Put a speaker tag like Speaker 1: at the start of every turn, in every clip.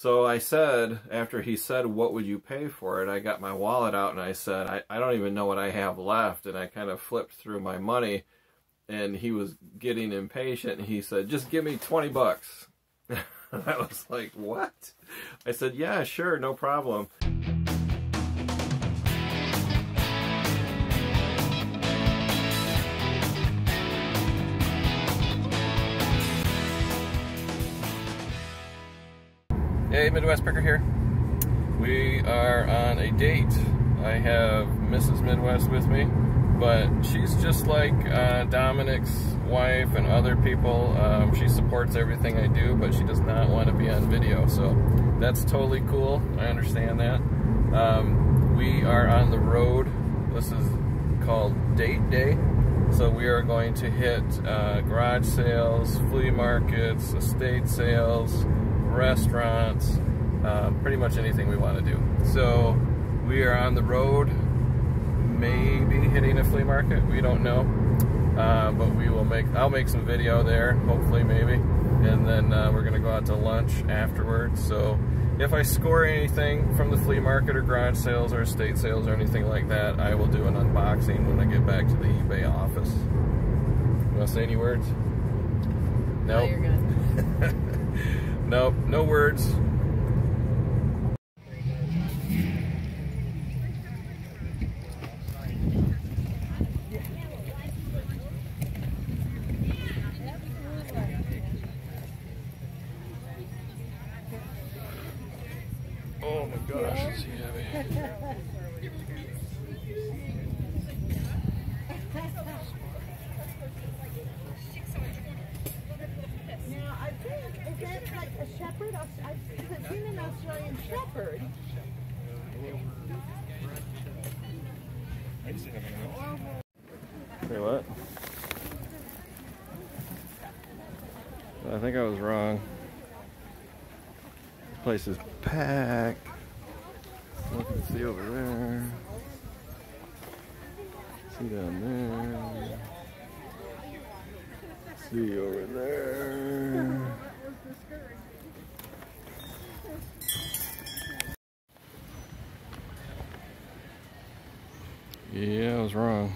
Speaker 1: So I said, after he said, what would you pay for it? I got my wallet out and I said, I don't even know what I have left. And I kind of flipped through my money, and he was getting impatient. And he said, just give me 20 bucks. I was like, what? I said, yeah, sure, no problem. Hey, Midwest Picker here. We are on a date. I have Mrs. Midwest with me, but she's just like Dominic's wife and other people. She supports everything I do, but she does not want to be on video, so that's totally cool. I understand that. We are on the road. This is called Date Day. So we are going to hit garage sales, flea markets, estate sales, restaurants, pretty much anything we want to do. So we are on the road, maybe hitting a flea market, we don't know, but we will I'll make some video there, hopefully, maybe, and then we're gonna go out to lunch afterwards. So if I score anything from the flea market or garage sales or estate sales or anything like that, I will do an unboxing when I get back to the eBay office. You want to say any words? Nope.
Speaker 2: No, you're good.
Speaker 1: Nope, no words. Oh my gosh, is he heavy?
Speaker 2: Now, I think, is that like a shepherd? I've seen an Australian shepherd.
Speaker 1: Say what? I think I was wrong. This place is packed. Look and see over there. See down there. See over there. Yeah, I was wrong.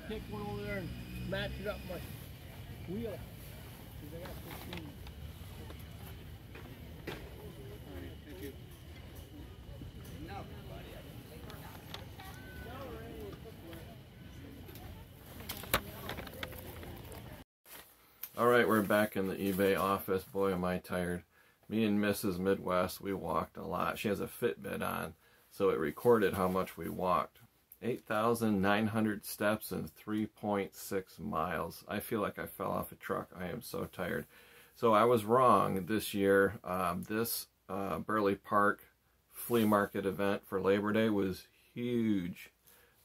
Speaker 3: Take one over there and match it up with my wheel. Because I got 15. Thank you.
Speaker 1: Alright, we're back in the eBay office. Boy, am I tired. Me and Mrs. Midwest, we walked a lot. She has a Fitbit on, so it recorded how much we walked. 8,900 steps and 3.6 miles. I feel like I fell off a truck. I am so tired. So I was wrong this year. This Burley Park flea market event for Labor Day was huge.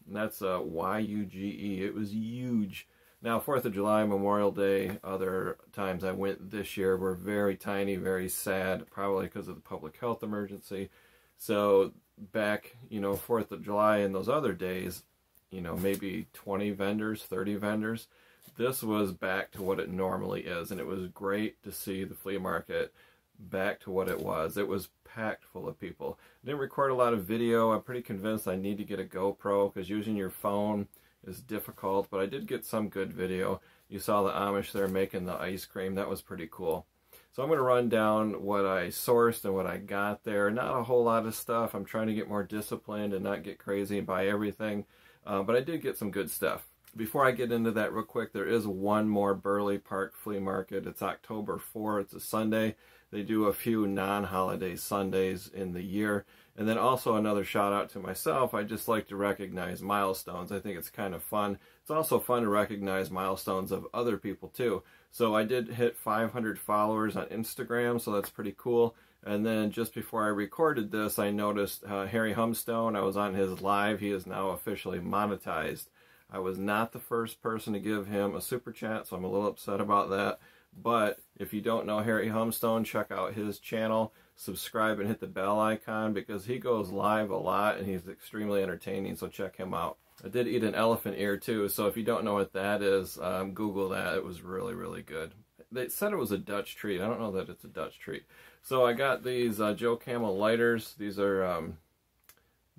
Speaker 1: And that's Y-U-G-E. It was huge. Now, 4th of July, Memorial Day, other times I went this year were very tiny, very sad, probably because of the public health emergency. So back, 4th of July and those other days, maybe 20 vendors, 30 vendors. This was back to what it normally is, and it was great to see the flea market back to what it was. It was packed full of people. I didn't record a lot of video. I'm pretty convinced I need to get a GoPro because using your phone is difficult, but I did get some good video. You saw the Amish there making the ice cream. That was pretty cool. So I'm going to run down what I sourced and what I got there. Not a whole lot of stuff. I'm trying to get more disciplined and not get crazy and buy everything. But I did get some good stuff. Before I get into that real quick, there is one more Burley Park flea market. It's October 4th. It's a Sunday. They do a few non-holiday Sundays in the year. And then also another shout out to myself. I just like to recognize milestones. I think it's kind of fun. It's also fun to recognize milestones of other people too. So I did hit 500 followers on Instagram, so that's pretty cool. And then just before I recorded this, I noticed Harry Humstone. I was on his live. He is now officially monetized. I was not the first person to give him a super chat, so I'm a little upset about that. But if you don't know Harry Humstone, check out his channel, subscribe and hit the bell icon because he goes live a lot and he's extremely entertaining, so check him out. I did eat an elephant ear too, so if you don't know what that is, Google that. It was really, really good. They said it was a Dutch treat. I don't know that it's a Dutch treat. So I got these Joe Camel lighters. These are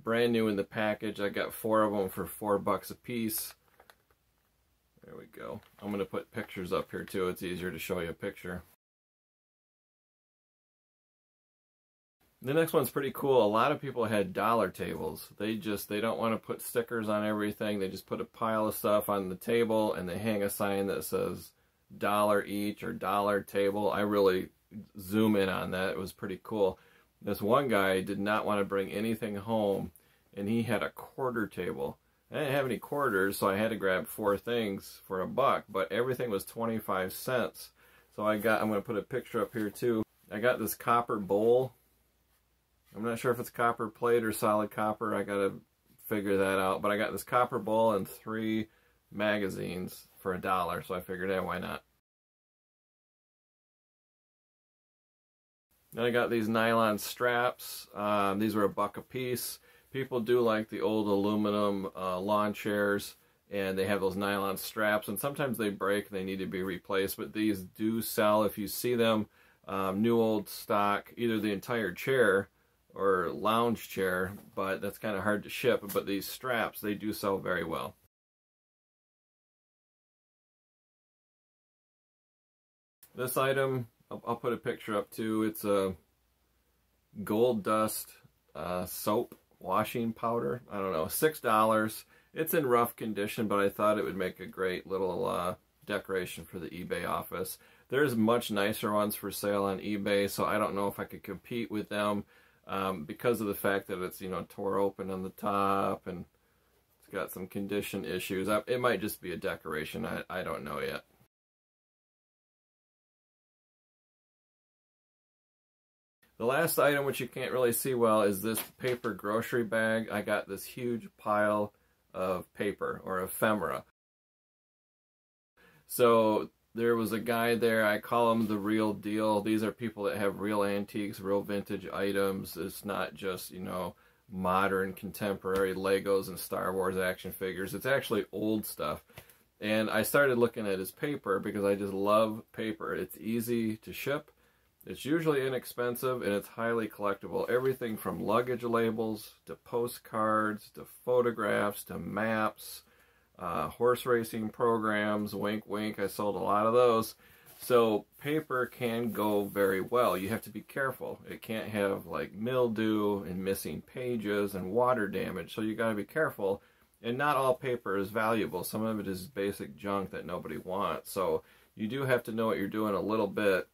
Speaker 1: brand new in the package. I got 4 of them for $4 a piece. There we go. I'm going to put pictures up here too. It's easier to show you a picture. The next one's pretty cool. A lot of people had dollar tables. They don't want to put stickers on everything. They just put a pile of stuff on the table and they hang a sign that says dollar each or dollar table. I really zoom in on that. It was pretty cool. This one guy did not want to bring anything home and he had a quarter table. I didn't have any quarters, so I had to grab 4 things for $1, but everything was 25 cents. So I'm going to put a picture up here too. I got this copper bowl. I'm not sure if it's copper plate or solid copper. I got to figure that out. But I got this copper bowl and 3 magazines for $1, so I figured, hey, why not? Then I got these nylon straps. These were $1 a piece. People do like the old aluminum lawn chairs, and they have those nylon straps, and sometimes they break and they need to be replaced, but these do sell. If you see them, new old stock, either the entire chair or lounge chair, but that's kind of hard to ship. But these straps, they do sell very well. This item, I'll put a picture up too. It's a gold dust soap washing powder. I don't know, $6. It's in rough condition, but I thought it would make a great little decoration for the eBay office. There's much nicer ones for sale on eBay, so I don't know if I could compete with them because of the fact that it's, you know, tore open on the top and it's got some condition issues. It might just be a decoration. I don't know yet. The last item, which you can't really see well, is this paper grocery bag. I got this huge pile of paper, or ephemera. So there was a guy there, I call him the real deal. These are people that have real antiques, real vintage items. It's not just, you know, modern, contemporary Legos and Star Wars action figures. It's actually old stuff. And I started looking at his paper because I just love paper. It's easy to ship. It's usually inexpensive and it's highly collectible. Everything from luggage labels to postcards to photographs to maps, horse racing programs, wink wink, I sold a lot of those. So paper can go very well. You have to be careful. It can't have like mildew and missing pages and water damage, so you got to be careful. And not all paper is valuable. Some of it is basic junk that nobody wants. So you do have to know what you're doing a little bit.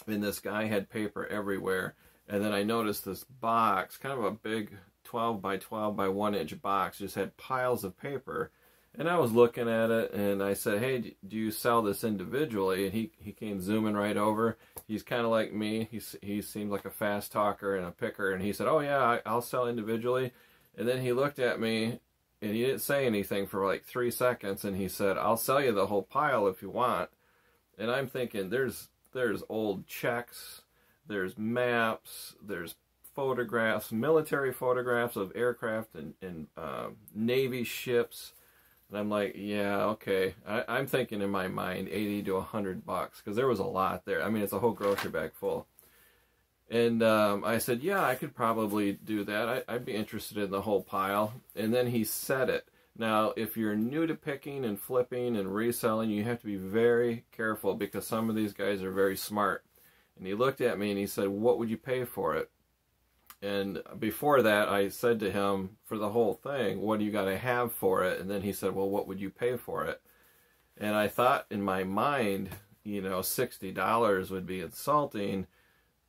Speaker 1: And this guy had paper everywhere. And then I noticed this box, kind of a big 12 by 12 by 1 inch box, just had piles of paper. And I was looking at it and I said, hey, do you sell this individually? And he came zooming right over. He's kind of like me. He seemed like a fast talker and a picker. And he said, oh yeah, I'll sell individually. And then he looked at me and he didn't say anything for like 3 seconds. And he said, I'll sell you the whole pile if you want. And I'm thinking, there's old checks, there's maps, there's photographs, military photographs of aircraft and Navy ships. And I'm like, yeah, okay. I'm thinking in my mind $80 to $100 because there was a lot there. I mean, it's a whole grocery bag full. And I said, yeah, I could probably do that. I'd be interested in the whole pile. And then he said it. Now, if you're new to picking and flipping and reselling, you have to be very careful because some of these guys are very smart. And he looked at me and he said, "What would you pay for it?" And before that, I said to him, for the whole thing, "What do you got to have for it?" And then he said, "Well, what would you pay for it?" And I thought in my mind, you know, $60 would be insulting,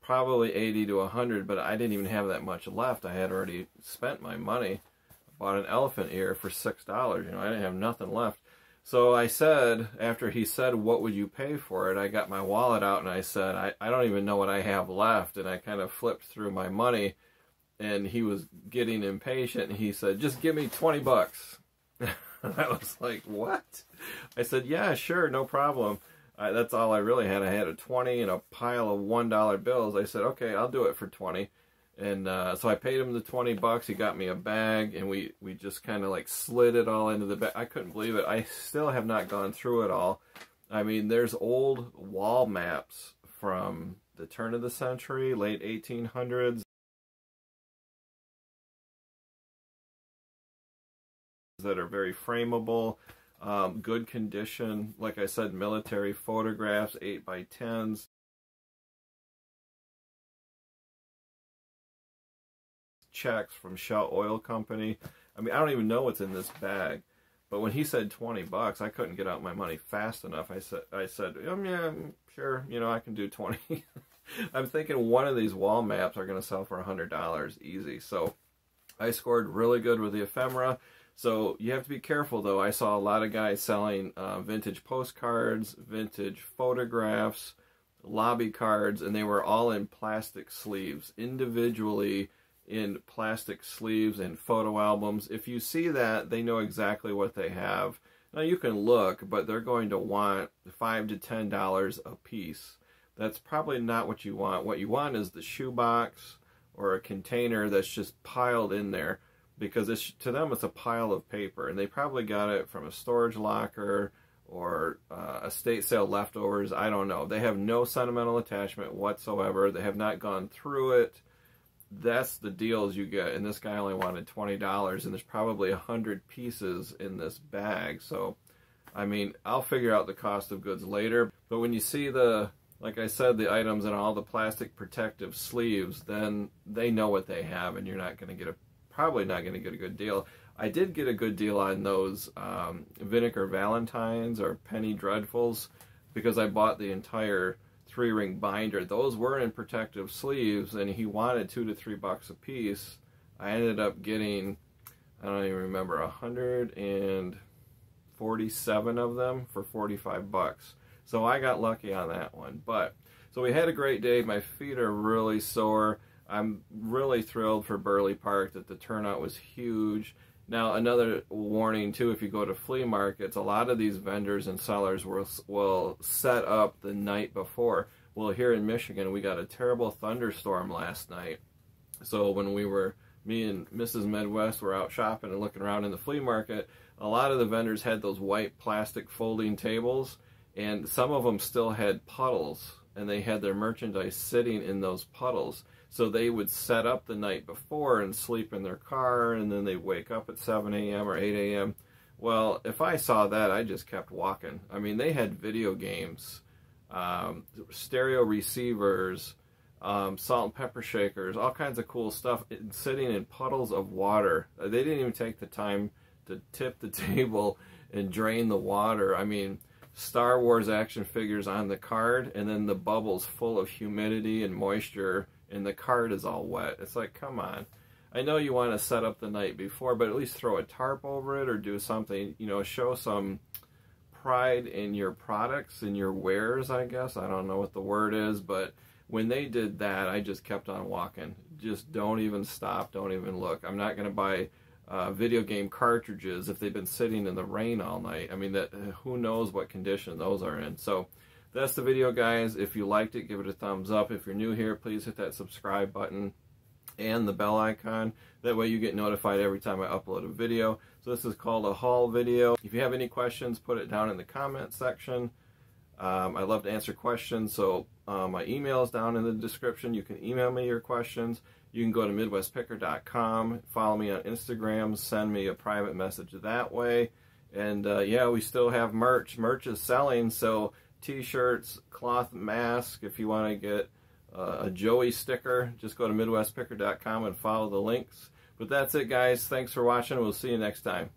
Speaker 1: probably 80 to 100, but I didn't even have that much left. I had already spent my money. Bought an elephant ear for $6. You know, I didn't have nothing left. So I said, after he said, "What would you pay for it?" I got my wallet out and I said, I don't even know what I have left. And I kind of flipped through my money, and he was getting impatient. And he said, "Just give me 20 bucks. I was like, "What?" I said, "Yeah, sure, no problem." That's all I really had. I had a 20 and a pile of $1 bills. I said, "Okay, I'll do it for 20. And so I paid him the 20 bucks. He got me a bag, and we just kind of like slid it all into the bag. I couldn't believe it. I still have not gone through it all. I mean, there's old wall maps from the turn of the century, late 1800s, that are very frameable, good condition. Like I said, military photographs, 8x10s. Checks from Shell Oil Company. I mean, I don't even know what's in this bag, but when he said 20 bucks, I couldn't get out my money fast enough. I said, "Yeah, sure, you know, I can do 20." I'm thinking one of these wall maps are going to sell for $100 easy. So I scored really good with the ephemera. So you have to be careful, though. I saw a lot of guys selling vintage postcards, vintage photographs, lobby cards, and they were all in plastic sleeves, individually in plastic sleeves and photo albums. If you see that, they know exactly what they have. Now you can look, but they're going to want $5 to $10 a piece. That's probably not what you want. What you want is the shoebox or a container that's just piled in there, because to them it's a pile of paper, and they probably got it from a storage locker or estate sale leftovers. I don't know. They have no sentimental attachment whatsoever. They have not gone through it. That's the deals you get, and this guy only wanted $20, and there's probably 100 pieces in this bag. So, I mean, I'll figure out the cost of goods later, but when you see like I said, the items and all the plastic protective sleeves, then they know what they have, and you're not going to probably not going to get a good deal. I did get a good deal on those Vinegar Valentines or Penny Dreadfuls, because I bought the entire 3-ring binder. Those were in protective sleeves, and he wanted $2 to $3 a piece. I ended up getting, I don't even remember, 147 of them for 45 bucks. So I got lucky on that one. But so we had a great day. My feet are really sore. I'm really thrilled for Burley Park that the turnout was huge. Now, another warning, too, if you go to flea markets, a lot of these vendors and sellers will set up the night before. Well, here in Michigan, we got a terrible thunderstorm last night. So when me and Mrs. Midwest were out shopping and looking around in the flea market, a lot of the vendors had those white plastic folding tables, and some of them still had puddles, and they had their merchandise sitting in those puddles. So they would set up the night before and sleep in their car, and then they'd wake up at 7 a.m. or 8 a.m. Well, if I saw that, I just kept walking. I mean, they had video games, stereo receivers, salt and pepper shakers, all kinds of cool stuff sitting in puddles of water. They didn't even take the time to tip the table and drain the water. I mean, Star Wars action figures on the card, and then the bubbles full of humidity and moisture, and the card is all wet. It's like, come on. I know you want to set up the night before, but at least throw a tarp over it or do something, you know, show some pride in your products and your wares, I guess. I don't know what the word is, but when they did that, I just kept on walking. Just don't even stop, don't even look. I'm not going to buy video game cartridges if they've been sitting in the rain all night. I mean, who knows what condition those are in. So that's the video, guys. If you liked it, give it a thumbs up. If you're new here, please hit that subscribe button and the bell icon. That way you get notified every time I upload a video. So this is called a haul video. If you have any questions, put it down in the comment section. I love to answer questions, so my email is down in the description. You can email me your questions. you can go to MidwestPicker.com, follow me on Instagram, send me a private message that way. And yeah, we still have merch. Merch is selling, so t-shirts, cloth mask. If you want to get a Joey sticker, just go to MidwestPicker.com and follow the links. But that's it, guys. Thanks for watching. We'll see you next time.